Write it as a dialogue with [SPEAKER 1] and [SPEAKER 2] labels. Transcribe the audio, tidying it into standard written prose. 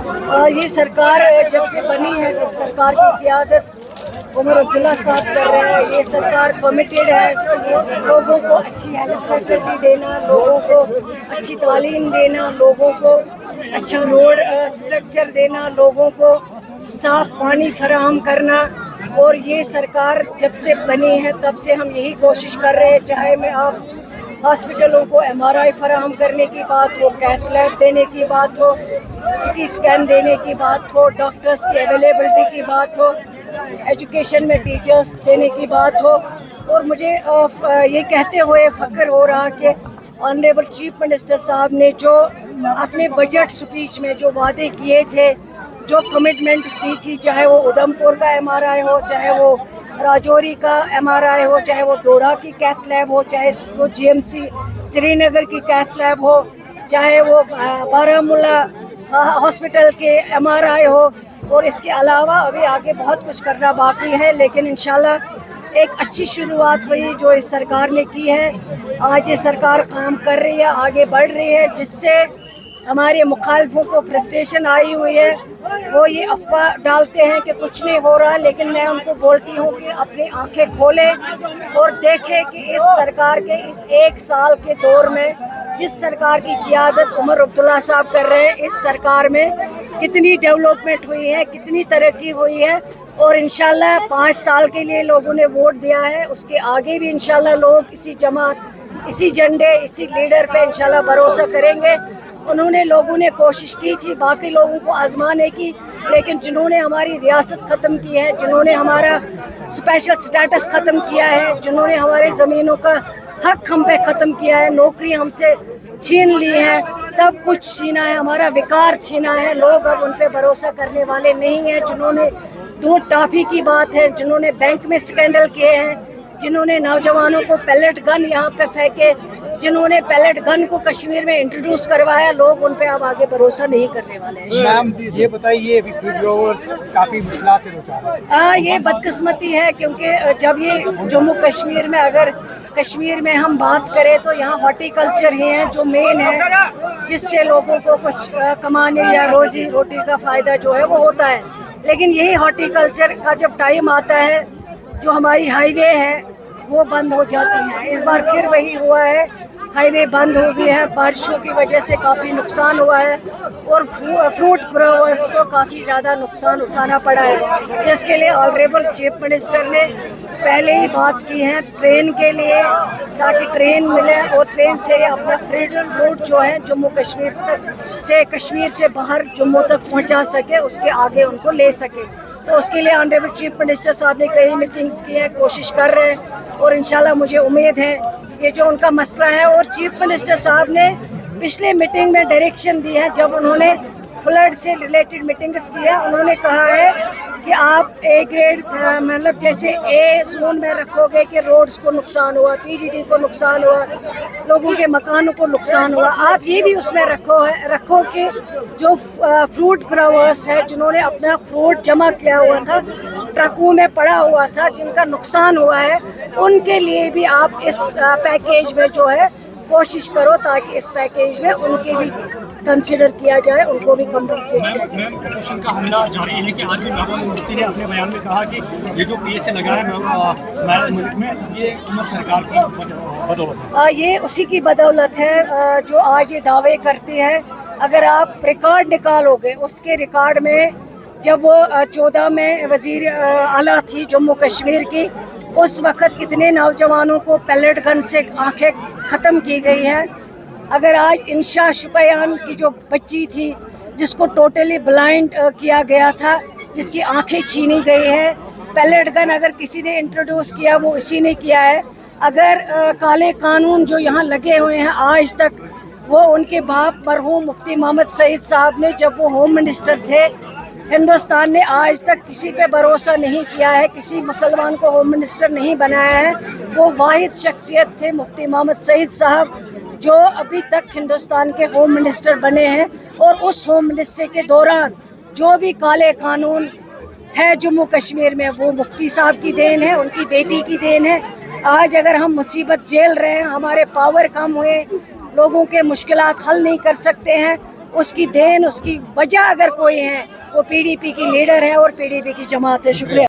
[SPEAKER 1] یہ سرکار جب سے بنی ہے، جس سرکار کی قیادت عمر عبداللہ صاحب کر رہے ہیں، یہ سرکار کمیٹیڈ ہے لوگوں کو اچھی ہیلتھ فیسلٹی دینا، لوگوں کو اچھی تعلیم دینا، لوگوں کو اچھا روڈ اسٹرکچر دینا، لوگوں کو صاف پانی فراہم کرنا۔ اور یہ سرکار جب سے بنی ہے تب سے ہم یہی کوشش کر رہے ہیں، چاہے میں آپ ہاسپٹلوں کو MRI فراہم کرنے کی بات ہو، کیتھ لیب دینے کی بات ہو، CT اسکین دینے کی بات ہو، ڈاکٹرز کی اویلیبلٹی کی بات ہو، ایجوکیشن میں ٹیچرز دینے کی بات ہو۔ اور مجھے یہ کہتے ہوئے فخر ہو رہا کہ آنریبل چیف منسٹر صاحب نے جو اپنے بجٹ سپیچ میں جو وعدے کیے تھے، جو کمٹمنٹس دی تھی، چاہے وہ ادھم پور کا MRI ہو، چاہے وہ راجوری کا MRI ہو، چاہے وہ ڈوڈا کی کیتھ لیب ہو، چاہے وہ GMC سری نگر کی کیتھ لیب ہو، چاہے وہ بارہمولہ ہاسپٹل کے MRI ہو، اور اس کے علاوہ ابھی آگے بہت کچھ کرنا باقی ہے، لیکن انشاءاللہ ایک اچھی شروعات ہوئی جو اس سرکار نے کی ہے۔ آج یہ سرکار کام کر رہی ہے، آگے بڑھ رہی ہے، جس سے ہمارے مخالفوں کو فرسٹریشن آئی ہوئی ہے۔ وہ یہ افواہ ڈالتے ہیں کہ کچھ نہیں ہو رہا، لیکن میں ان کو بولتی ہوں کہ اپنی آنکھیں کھولیں اور دیکھیں کہ اس سرکار کے اس ایک سال کے دور میں جس سرکار کی قیادت عمر عبداللہ صاحب کر رہے ہیں، اس سرکار میں کتنی ڈیولپمنٹ ہوئی ہے، کتنی ترقی ہوئی ہے۔ اور انشاءاللہ 5 سال کے لیے لوگوں نے ووٹ دیا ہے، اس کے آگے بھی انشاءاللہ لوگ اسی جماعت، اسی جھنڈے، اسی لیڈر پہ انشاءاللہ بھروسہ کریں گے۔ لوگوں نے کوشش کی تھی باقی لوگوں کو آزمانے کی، لیکن جنہوں نے ہماری ریاست ختم کی ہے، جنہوں نے ہمارا اسپیشل سٹیٹس ختم کیا ہے، جنہوں نے ہمارے زمینوں کا حق ہم پہ ختم کیا ہے، نوکری ہم سے چھین لی ہے، سب کچھ چھینا ہے، ہمارا وقار چھینا ہے، لوگ اب ان پہ بھروسہ کرنے والے نہیں ہیں۔ جنہوں نے دودھ ٹافی کی بات ہے، جنہوں نے بینک میں اسکینڈل کیے ہیں، جنہوں نے نوجوانوں کو پیلٹ گن یہاں پہ پھینکے، جنہوں نے پیلٹ گن کو کشمیر میں انٹروڈیوس کروایا، لوگ ان پہ اب آگے بھروسہ نہیں کرنے والے ہیں۔
[SPEAKER 2] میم یہ بتائیے فوڈ بلاگرز کافی مشکلات سے دوچار ہیں۔
[SPEAKER 1] یہ بدقسمتی ہے، کیونکہ جب یہ جموں کشمیر میں، اگر کشمیر میں ہم بات کریں تو یہاں ہارٹی کلچر ہی ہے جو مین ہے، جس سے لوگوں کو کچھ کمانے یا روزی روٹی کا فائدہ جو ہے وہ ہوتا ہے۔ لیکن یہی ہارٹی کلچر کا جب ٹائم آتا ہے، جو ہماری ہائی وے ہے وہ بند ہو جاتی ہیں۔ اس بار پھر وہی ہوا ہے، ہائی وے بند ہو گئی ہے، بارشوں کی وجہ سے کافی نقصان ہوا ہے، اور فروٹ گروورز کو کافی زیادہ نقصان اٹھانا پڑا ہے، جس کے لیے آنریبل چیف منسٹر نے پہلے ہی بات کی ہے ٹرین کے لیے، تاکہ ٹرین ملے اور ٹرین سے اپنا فریڈم روٹ جو ہے جموں کشمیر تک سے، کشمیر سے باہر جموں تک پہنچا سکے، اس کے آگے ان کو لے سکے۔ تو اس کے لیے آنریبل چیف منسٹر صاحب نے کئی میٹنگز کی ہیں، کوشش کر رہے ہیں، اور انشاءاللہ مجھے امید ہے یہ جو ان کا مسئلہ ہے۔ اور چیف منسٹر صاحب نے پچھلے میٹنگ میں ڈائریکشن دی ہے، جب انہوں نے فلڈ سے ریلیٹڈ میٹنگز کی ہے، انہوں نے کہا ہے کہ آپ اے گریڈ مطلب جیسے اے زون میں رکھو گے کہ روڈز کو نقصان ہوا، PDD کو نقصان ہوا، لوگوں کے مکانوں کو نقصان ہوا، آپ یہ بھی اس میں رکھو کہ جو فروٹ گروورس ہے، جنہوں نے اپنا فروٹ جمع کیا ہوا تھا، ٹرکوں میں پڑا ہوا تھا، جن کا نقصان ہوا ہے، ان کے لیے بھی آپ اس پیکیج میں جو ہے کوشش کرو، تاکہ اس پیکیج میں ان کے بھی کنسیڈر کیا جائے، ان کو بھی کمپنسیٹ کیا جائے۔
[SPEAKER 3] اپوزیشن کا حملہ جاری ہے کہ آج بھی محبوبہ مفتی نے اپنے بیان میں کہا کہ یہ جو PSA لگا ہے ملک میں، یہ عمر سرکار کی بدولت ہے۔
[SPEAKER 1] یہ اسی کی بدولت ہے جو آج یہ دعوے کرتے ہیں۔ اگر آپ ریکارڈ نکالو گے، اس کے ریکارڈ میں جب وہ 14 میں وزیر اعلیٰ تھی جموں کشمیر کی، اس وقت کتنے نوجوانوں کو پیلٹ گن سے آنکھیں ختم کی گئی ہیں۔ اگر آج انشا شپیان کی جو بچی تھی، جس کو ٹوٹلی بلائنڈ کیا گیا تھا، جس کی آنکھیں چھینی گئی ہیں، پیلٹ گن اگر کسی نے انٹروڈیوس کیا وہ اسی نے کیا ہے۔ اگر کالے قانون جو یہاں لگے ہوئے ہیں آج تک، وہ ان کے باپ مرحوم مفتی محمد سعید صاحب نے جب وہ ہوم منسٹر تھے، ہندوستان نے آج تک کسی پہ بھروسہ نہیں کیا ہے، کسی مسلمان کو ہوم منسٹر نہیں بنایا ہے۔ وہ واحد شخصیت تھے مفتی محمد سعید صاحب، جو ابھی تک ہندوستان کے ہوم منسٹر بنے ہیں، اور اس ہوم منسٹر کے دوران جو بھی کالے قانون ہے جموں کشمیر میں، وہ مفتی صاحب کی دین ہے، ان کی بیٹی کی دین ہے۔ آج اگر ہم مصیبت جھیل رہے ہیں، ہمارے پاور کم ہوئے، لوگوں کے مشکلات حل نہیں کر سکتے ہیں، اس کی دین، اس کی وجہ اگر کوئی ہے وہ PDP کی لیڈر ہے اور PDP کی جماعت ہے. شکریہ.